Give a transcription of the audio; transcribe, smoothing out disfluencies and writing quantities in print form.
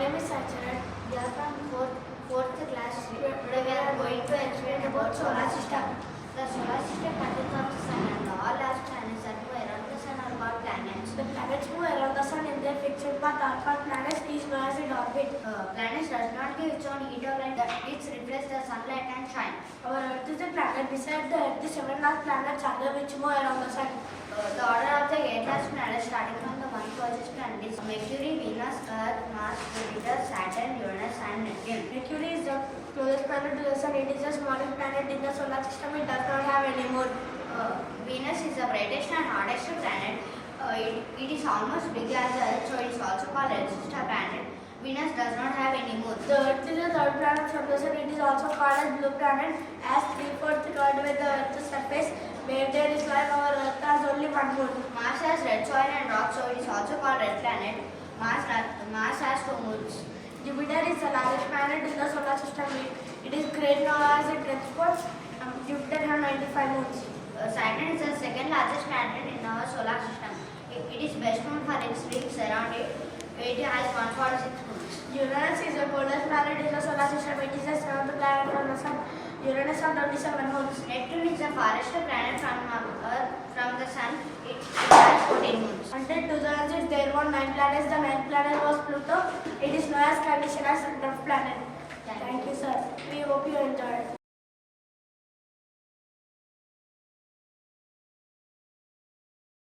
name is Sanjana. We are from fourth class. Today we are going to explain about solar system. The solar system consists of the sun and all large planets that move around the sun are called planets. The planets move around the sun in their fixed path are called planets. Is known as in orbit. Planets does not give its own heat or light. It reflects the sunlight and shine. Our Earth is a planet. Beside the Earth, the 7 large planets are there which move around the sun. The order of the 8 large planets starting from the one closest planet is Mercury, Venus, Earth, Mars, Jupiter, Saturn, Uranus and Neptune. Mercury is the closest planet to the sun. It is the smallest planet in the solar system. It does not have any moon. Venus is the brightest and hottest planet. It is almost big as the Earth, so it is also called a sister planet. Venus does not have any moon. The Earth is the third planet from the sun. It is also called as blue planet, as 3/4 covered with the Earth's surface. Where there is life, our Earth has only one moon. Mars has red soil and rock, so it is also called red planet. Mars has 2 moons. Jupiter is the largest planet in the solar system. It is great now as a transport. Jupiter has 95 moons. Saturn is the second largest planet in our solar system. It is best known for its rings around it. It has 146 moons. Uranus is the coldest planet in the solar system. It is the 7th planet from the sun. Uranus has 27 moons. Neptune is the farthest planet from the sun. It has 14 moons. Until 2006, there were 9 planets. The 9th planet was Pluto. It is known as condition as dwarf planet. Thank Thank you, sir. We hope you enjoyed.